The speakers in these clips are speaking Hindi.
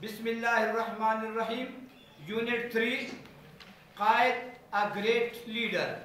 Bismillahirrahmanirrahim. Unit 3. Qaid, a great leader.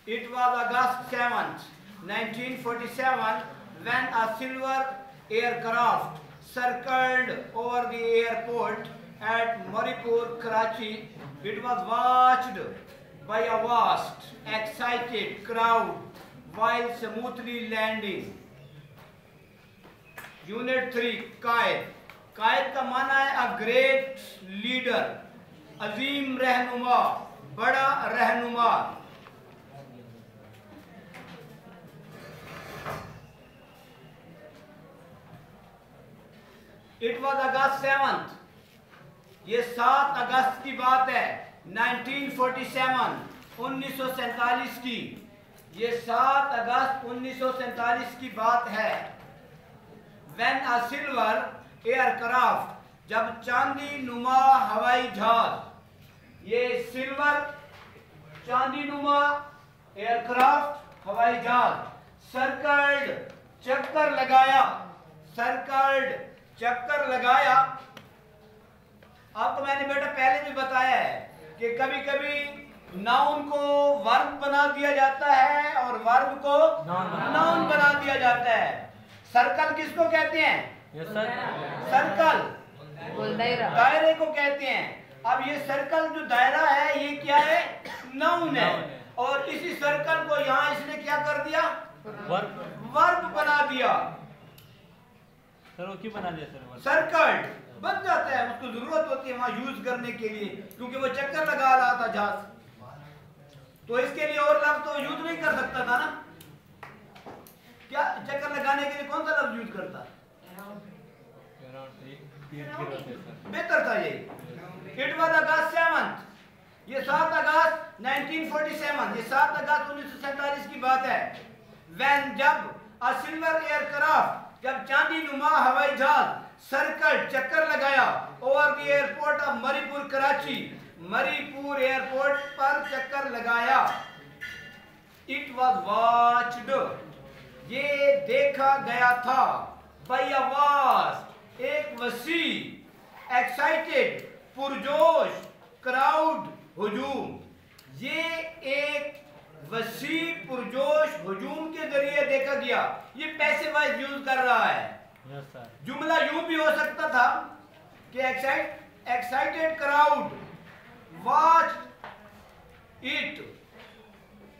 It was August 7th, 1947 when a silver aircraft circled over the airport at Maripur, Karachi. It was watched by a vast, excited crowd while smoothly landing. Unit 3 कायद. कायद का माना है अ ग्रेट लीडर, अजीम रहनुमा, बड़ा रहनुमा. It was August 7th. ये 7 अगस्त की बात है. 1947 1947 की. ये 7 अगस्त 1947 की बात है. When a silver aircraft, जब चांदी नुमा हवाई जहाज, ये सिल्वर चांदी नुमा एयरक्राफ्ट हवाई जहाज सर्कल्ड चक्कर लगाया. आपको मैंने बेटा पहले भी बताया है कि कभी कभी नाउन को वर्ब बना दिया जाता है और वर्ब को नाउन बना दिया जाता है. सर्कल किसको कहते हैं? सर्कल दायरे को कहते हैं. अब ये सर्कल जो दायरा है ये क्या है? नाउन है. और इसी सर्कल को यहाँ इसने क्या कर दिया? वर्ब बना दिया. क्यों बना दिया सर? सर्कल बन जाता है, उसको जरूरत होती है वहां यूज करने के लिए, क्योंकि वो चक्कर लगा रहा था जहाज, तो इसके लिए और लफ्ज तो यूज नहीं कर सकता था ना. क्या चक्कर लगाने के लिए कौन सा लफ्ज यूज करता? बेहतर था ये. It was August 7th. ये 7 अगस्त 1947, ये 7 अगस्त 1947 की बात है. When, जब अ सिल्वर एयरक्राफ्ट, जब चांदी नुमा हवाई जहाज सर्कल चक्कर लगाया over the airport of Mauripur Karachi, Mauripur airport पर चक्कर लगाया. इट वॉज वॉच्ड, ये देखा गया था. बाय अ वास्ट, एक वसी, एक्साइटेड, पुरजोश, क्राउड, हुजूम. ये एक वसी पुरजोश हुजूम के जरिए देखा गया. ये पैसे वाइज यूज कर रहा है. जुमला यूं भी हो सकता था कि एक्साइटेड क्राउड वॉच इट,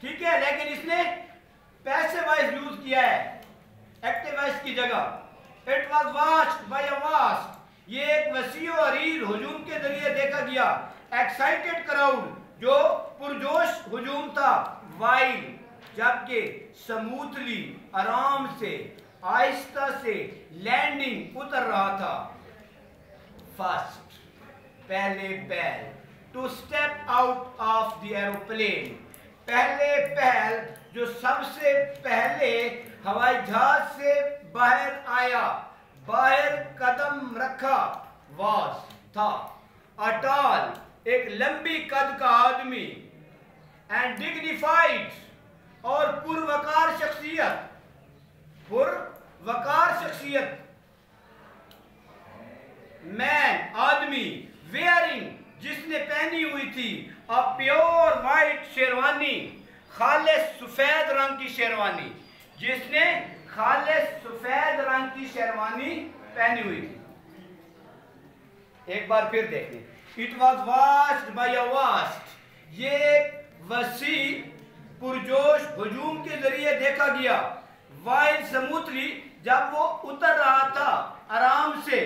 ठीक है, लेकिन इसने पैसिव वॉइस यूज किया है एक्टिव वॉइस की जगह. It was watched bye a vast, ये एक वसी और अरीज हुजूम के जरिए देखा गया. एक्साइटेड क्राउड, जो पुरजोश हुजूम था. वाइल, जबकि स्मूथली, आराम से, आहिस्ता से, लैंडिंग, उतर रहा था. फर्स्ट, पहले पहल. To step out of the aeroplane, पहले पहल, जो सबसे पहले हवाई जहाज से बाहर आया, बाहर कदम रखा. वाज, था. अटाल, एक लंबी कद का आदमी. एंड डिग्निफाइड, और पुरवकार शख्सियत. पुरवकार शख्सियत. मैन, आदमी. वेयरिंग, जिसने पहनी हुई थी अ प्योर वाइट शेरवानी, खालिस सफेद रंग की शेरवानी. जिसने खालिस सफेद रंग की शेरवानी पहनी हुई थी. एक बार फिर देखें. It was watched bye a vast, ये वसी पुरजोश हुजूम के जरिए देखा गया. वाइल स्मूथली, जब वो उतर रहा था आराम से.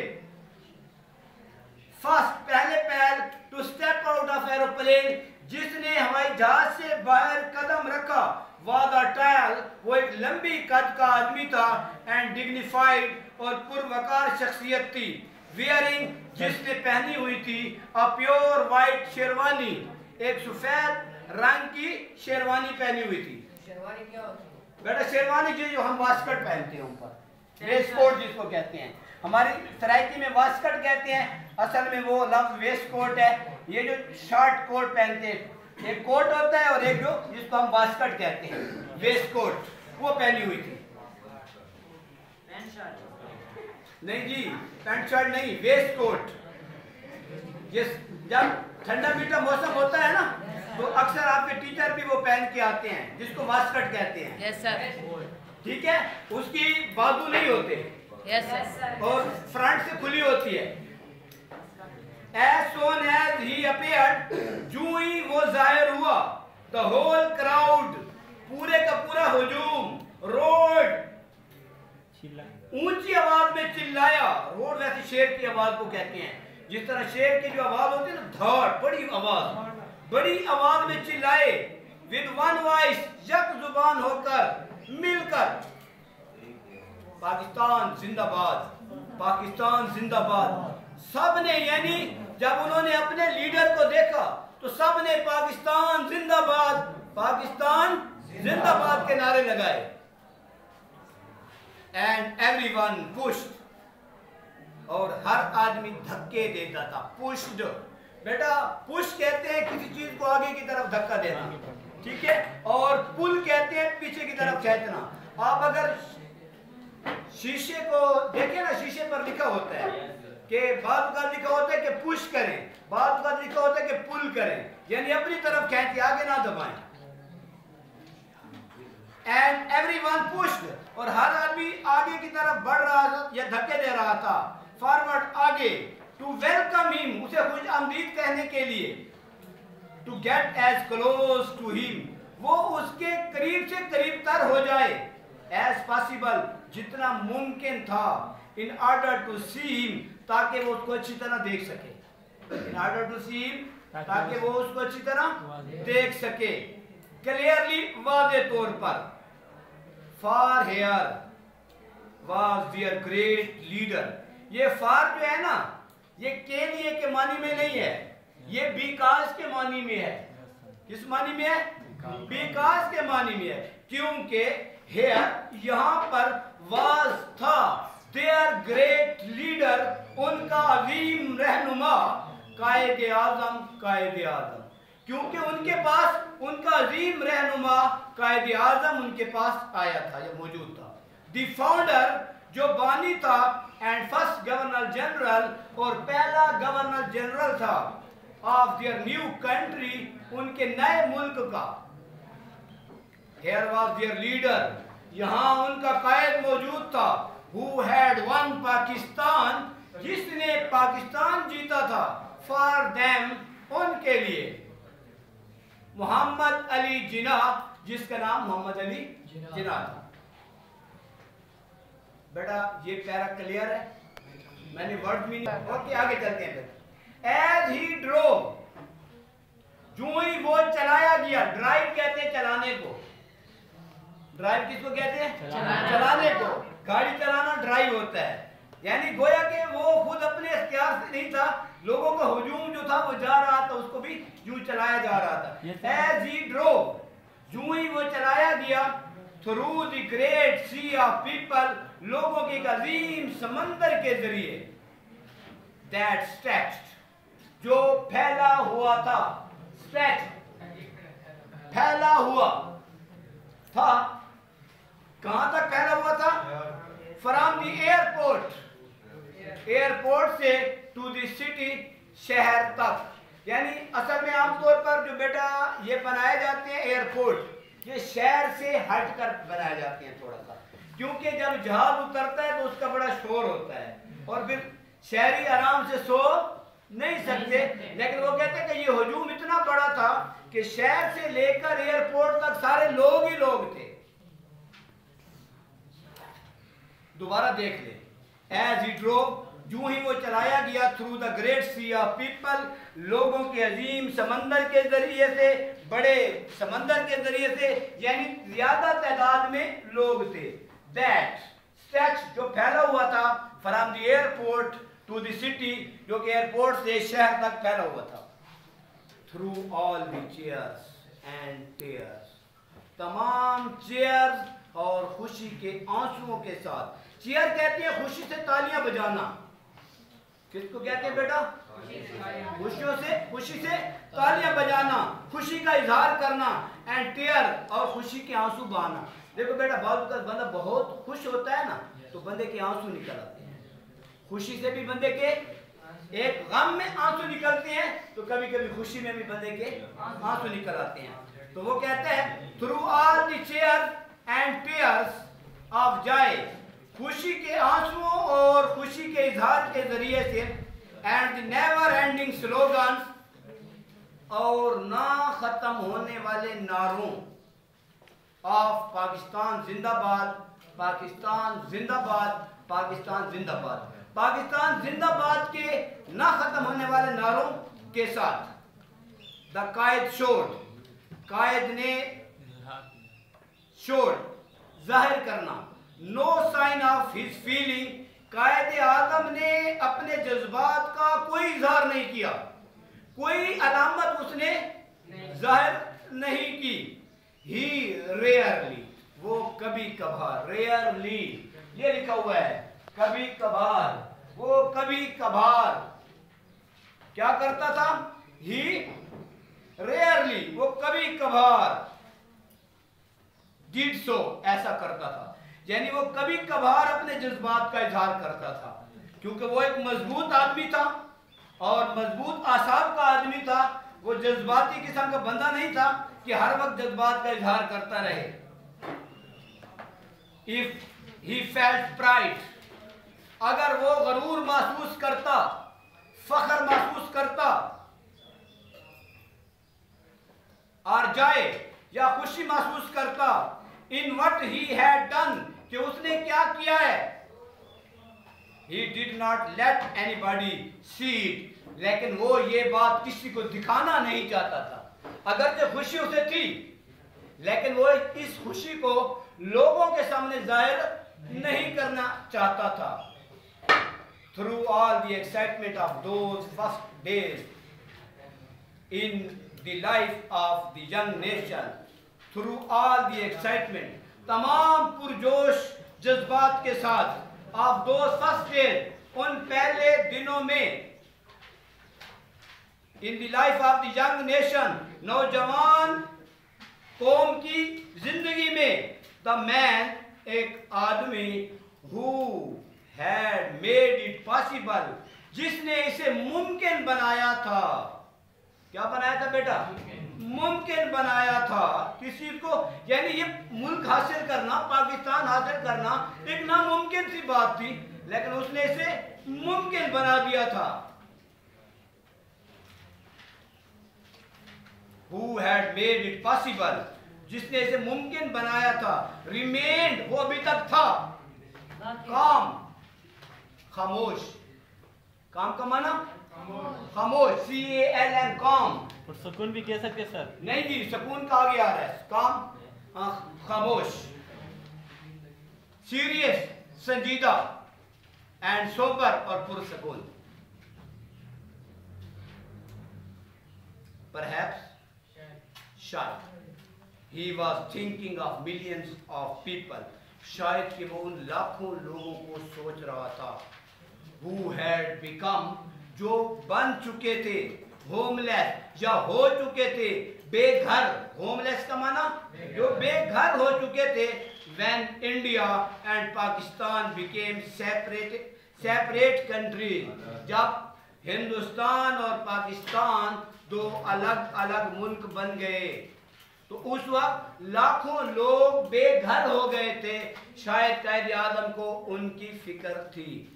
फर्स्ट, पहले पहल. To step out of aeroplane, जिसने हवाई जहाज से बाहर कदम रखा. वाज अ टाल, वो एक लंबी कद का आदमी था. एंड डिग्निफाइड, और पुरवकार शख्सियत थी. वियरिंग, जिसने पहनी हुई थी अ प्योर वाइट शेरवानी, एक सफेद रंग की शेरवानी पहनी हुई थी. शेरवानी क्या होती है बेटा? शेरवानी जो हम वास्कट पहनते हैं ऊपर, वेस्ट कोट जिसको कहते हैं. हमारी सराइकी में वास्कट कहते हैं, असल में वो लफ्ज वेस्ट कोट है. ये जो शॉर्ट कोट पहनते हैं, एक कोट होता है और एक जो जिसको हम वास्कट कहते हैं, वेस्ट कोट, वो पहनी हुई थी. नहीं जी, पैंट शर्ट नहीं, वेस्ट कोट। जिस जब ठंडा मीठा मौसम होता है ना, तो अक्सर आपके टीचर भी वो पहन के आते हैं, जिसको वास्कट कहते हैं। Yes sir. ठीक है, उसकी बाजू नहीं होते। Yes sir. और फ्रंट से खुली होती है। As soon as he appeared, जो ही वो जाहिर हुआ, the whole crowd, पूरे का पूरा हुजूम, रोड, ऊंची आवाज में चिल्लाया। रोड वैसे शेर की आवाज को कहते हैं। जिस तरह शेर की जो आवाज होती है ना, धाड़, बड़ी आवाज में चिल्लाए। विद वन वॉइस, यक जुबान होकर, मिलकर, पाकिस्तान जिंदाबाद, पाकिस्तान जिंदाबाद। सबने, यानी जब उन्होंने अपने लीडर को देखा तो सबने पाकिस्तान जिंदाबाद, पाकिस्तान जिंदाबाद के नारे लगाए। एंड एवरीवन पुश्ड, और हर आदमी धक्के देता था। पुश्ड, बेटा पुश कहते हैं किसी चीज को आगे की तरफ धक्का देना, ठीक है, और पुल कहते हैं पीछे की तरफ खींचना। आप अगर शीशे को देखें ना, शीशे पर लिखा होता है कि बाद का लिखा होता है कि पुश करें, बाद का लिखा होता है कि पुल करें, यानी अपनी तरफ खींचे, आगे ना दबाएं। एंड एवरीवन पुश्ड, और हर आदमी आगे की तरफ बढ़ रहा था या धक्के दे रहा था, फॉरवर्ड, आगे, टू वेलकम हिम, उसे खुश आमदीद कहने के लिए, to get as close to him, वो उसके करीब से करीब तर हो जाए, एज पॉसिबल, जितना मुमकिन था, in order to see him, ताकि वो उसको अच्छी तरह देख सके। In order to see him, ताकि वो उसको अच्छी तरह देख सके। क्लियरली, वादे तौर पर, for here was there great leader. ये फार जो है ना, ये के लिए के मानी में नहीं है, ये बिकॉज के मानी में है। किस मानी में है? बिकॉज के मानी में है, क्योंकि हेयर यहाँ पर वाज था, देयर ग्रेट लीडर, उनका अजीम रहनुमा, कायदे आजम, कायदे आजम, क्योंकि उनके पास उनका अजीम रहनुमा कायदे आजम उनके पास आया था, या मौजूद था। द फाउंडर, जो बानी था, एंड फर्स्ट गवर्नर जनरल, और पहला गवर्नर जनरल था, ऑफ देयर न्यू कंट्री, उनके नए मुल्क का। Here was their leader, यहाँ उनका कायद मौजूद था, who had won पाकिस्तान, जिसने पाकिस्तान जीता था, for them, उनके लिए, मोहम्मद अली जिन्ना, जिसका नाम मोहम्मद अली जिन्ना था। बेटा ये पैरा क्लियर है, मैंने वर्ड मीनिंग, ओके आगे चलते हैं फिर। एज ही ड्रोव, जो ही वो चलाया गया, ड्राइव कहते हैं चलाने को, ड्राइव किसको कहते हैं? चलाने को। गाड़ी चलाना ड्राइव होता है, यानी गोया कि वो खुद अपने इख्तियार से नहीं था, लोगों का हुजूम जो था वो जा रहा था, उसको भी यूं चलाया जा रहा था। एज ही ड्रोव, जो ही वो चलाया गया, through the great sea of people, लोगों के एक अजीम समंदर के जरिए, दैट स्ट्रेच्ड, जो फैला हुआ था, स्ट्रेच्ड, फैला हुआ था, कहां तक फैला हुआ था? फ्रॉम द एयरपोर्ट, एयरपोर्ट से टू द सिटी, शहर तक। यानी असल में आमतौर पर जो बेटा ये बनाए जाते हैं एयरपोर्ट, ये शहर से हटकर बनाए जाते हैं थोड़ा सा, क्योंकि जब जहाज उतरता है तो उसका बड़ा शोर होता है, और फिर शहरी आराम से सो नहीं सकते। लेकिन वो कहते हैं कि ये हुजूम इतना बड़ा था कि शहर से लेकर एयरपोर्ट तक सारे लोग ही लोग थे। दोबारा देख ले, एज ही ड्रोव, जो ही वो चलाया गया, through the great sea of people, लोगों के अजीम समंदर के जरिए से, बड़े समंदर के जरिए से, यानी ज्यादा तादाद में लोग थे। दैट स्ट्रेच, जो फैला हुआ था, from the airport to the city, जो कि एयरपोर्ट से शहर तक फैला हुआ था। Through all the cheers and tears, तमाम चेयर्स और खुशी के आंसुओं के साथ। चेयर कहते हैं खुशी से तालियां बजाना, किसको कहते हैं बेटा? खुशी से तालियां बजाना, खुशी का इजहार करना, एंड टेयर, और खुशी के आंसू बहाना। देखो बेटा, बाद का बंदा बहुत खुश होता है ना, तो बंदे के आंसू निकल आते हैं, खुशी से भी बंदे के एक गम में आंसू निकलते हैं, तो कभी कभी खुशी में भी बंदे के आंसू निकल आते हैं। तो वो कहते हैं through all the chair and tears of Joy, खुशी के आंसुओं और खुशी के इजहार के जरिए से, and the never ending slogans, और ना खत्म होने वाले नारों ऑफ पाकिस्तान जिंदाबाद, पाकिस्तान जिंदाबाद, पाकिस्तान जिंदाबाद, पाकिस्तान जिंदाबाद के ना खत्म होने वाले नारों के साथ द कायद शोड, कायद ने शोड जाहिर करना, no sign of his feeling, Quaid Azam ने अपने जज्बात का कोई इजहार नहीं किया, कोई अलामत उसने जाहिर नहीं की। ही रेयरली, वो कभी कभार, रेयरली ये लिखा हुआ है, कभी कभार, वो कभी कभार क्या करता था? ही रेयरली, वो कभी कभार डिड सो, ऐसा करता था, यानी वो कभी कभार अपने जज्बात का इजहार करता था, क्योंकि वो एक मजबूत आदमी था और मजबूत आसाब का आदमी था। वो जज्बाती किस्म का बंदा नहीं था कि हर वक्त जज्बात का इजहार करता रहे। इफ ही फेल्ट प्राइड, अगर वो गरूर महसूस करता, फख्र महसूस करता, और जाए या खुशी महसूस करता, in what he had done, कि उसने क्या किया है, he did not let anybody see it, लेकिन वो ये बात किसी को दिखाना नहीं चाहता था। अगर जो खुशी उसे थी, लेकिन वो इस खुशी को लोगों के सामने जाहिर नहीं करना चाहता था। Through all the excitement of those first days in the life of the young nation, through all the excitement, तमाम पुरजोश जज्बात के साथ, ऑफ दोज फर्स्ट डेज, उन पहले दिनों में, in the life of the young nation, नौजवान कौम की जिंदगी में, द मैन, एक आदमी, who had made it possible, जिसने इसे मुमकिन बनाया था। क्या बनाया था बेटा? मुमकिन बनाया था किसी को, यानी ये मुल्क हासिल करना, पाकिस्तान हासिल करना एक नामुमकिन सी बात थी, लेकिन उसने इसे मुमकिन बना दिया था। Who had made it possible, जिसने इसे मुमकिन बनाया था। Remained, वो अभी तक था। काम, खामोश, काम का माना खामोश, CALM, काम। और सुकून भी कह सकते सर? नहीं जी, सुकून का आगे आ रहा है, काम, खामोश, सीरियस, संजीदा, एंड सोबर, और पुरसकून। Perhaps, शायद, he was thinking of millions of people, शायद कि वो उन लाखों लोगों को सोच रहा था, who had become, जो बन चुके थे, होमलेस, या हो चुके थे बेघर, होमलेस का माना जो बेघर हो चुके थे, when India and Pakistan became separate countries, जब हिंदुस्तान और पाकिस्तान दो अलग अलग मुल्क बन गए, तो उस वक्त लाखों लोग बेघर हो गए थे। शायद कायद आजम को उनकी फिक्र थी।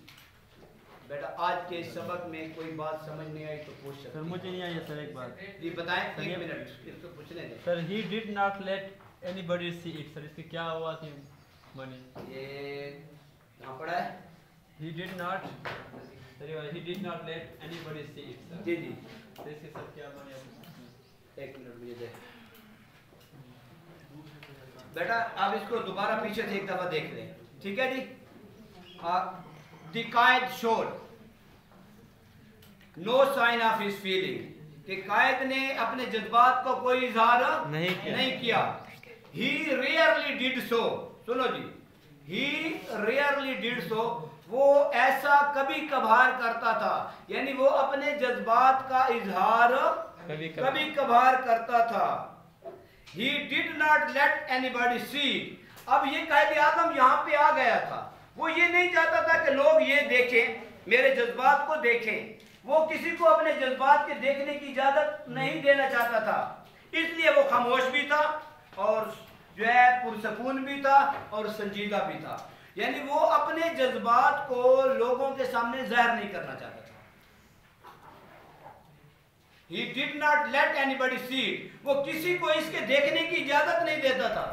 बेटा आज के सबक में कोई बात समझ नहीं आई तो पूछ सकते। सर मुझे नहीं आई है सर, एक बात जी बताएं, एक मिनट इसको पूछने दें। Sir he did not let anybody see it, sir इसके क्या हुआ थी मनी? ये कहाँ पड़ा है? He did not, sir he did not let anybody see it sir. जी जी, तो इसके सर क्या मनी? एक मिनट मुझे दे बेटा, आप इसको दोबारा पीछे से एक दफा देख लें, ठीक है जी। The Quaid showed no sign of his feeling, कि कायद ने अपने जज्बात को कोई इजहार नहीं किया। ही रेयरली डिड सो, सुनो जी, ही रेयरली डिड सो, वो ऐसा कभी कभार करता था, यानी वो अपने जज्बात का इजहार कभी कभार करता था। He did not let anybody see it। अब ये कायद आजम यहाँ पे आ गया था, वो ये नहीं चाहता था कि लोग ये देखें मेरे जज्बात को देखें। वो किसी को अपने जज्बात के देखने की इजाजत नहीं देना चाहता था, इसलिए वो खामोश भी था और जो है पुरसकून भी था और संजीदा भी था। यानी वो अपने जज्बात को लोगों के सामने जाहिर नहीं करना चाहता था। He did not let anybody see it. वो किसी को इसके देखने की इजाजत नहीं देता था।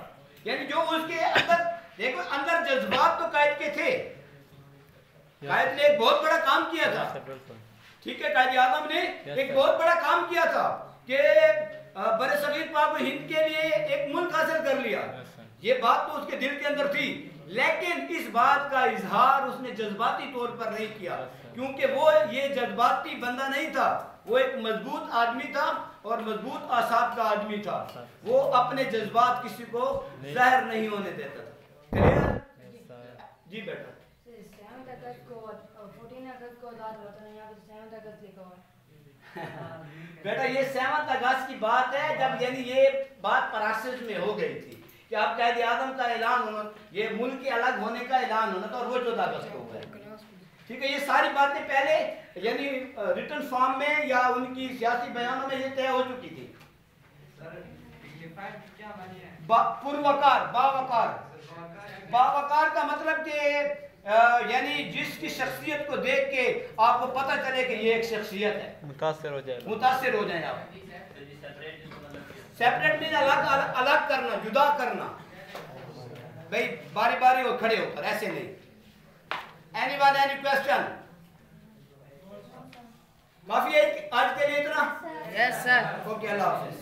यानी जो उसके अंदर, देखो अंदर जज्बात तो कायद के थे। कायद ने एक बहुत बड़ा काम किया था, ठीक है, कायद आज़म ने एक बहुत बड़ा काम किया था कि बड़े सगीर पाक हिंद के लिए एक मुल्क हासिल कर लिया। ये बात तो उसके दिल के अंदर थी, लेकिन इस बात का इजहार उसने जज्बाती तौर पर नहीं किया, क्योंकि वो ये जज्बाती बंदा नहीं था। वो एक मजबूत आदमी था और मजबूत आसाब का आदमी था। वो अपने जज्बात किसी को जाहिर नहीं होने देता था। क्लियर? जी बेटा। 7 अगस्त को 14 अगस्त को आजाद हुआ था, यहाँ पे 7 अगस्त लिखा हुआ है। बेटा ये 7 अगस्त की बात है, जब यानी ये बात प्रोसेस में हो गई थी कि अब कायदे आज़म का ऐलान होना, ये मुल्क के अलग होने का ऐलान होना था, और वो 14 अगस्त को हुआ है। ठीक है, ये सारी बातें पहले यानी रिटन फॉर्म में या उनकी सियासी बयानों में ये तय हो चुकी थी। पुरवकार, बावकार का मतलब कि यानी जिसकी शख्सियत को देख के आपको पता चले कि ये एक शख्सियत है, मुतासिर हो जाए आप। सेपरेट मीन अलग करना, जुदा करना, भाई बारी बारी हो खड़े होकर, ऐसे नहीं। Anyone, any question? काफी है आज के लिए इतना? Yes sir. ओके, अल्लाह हाफिज।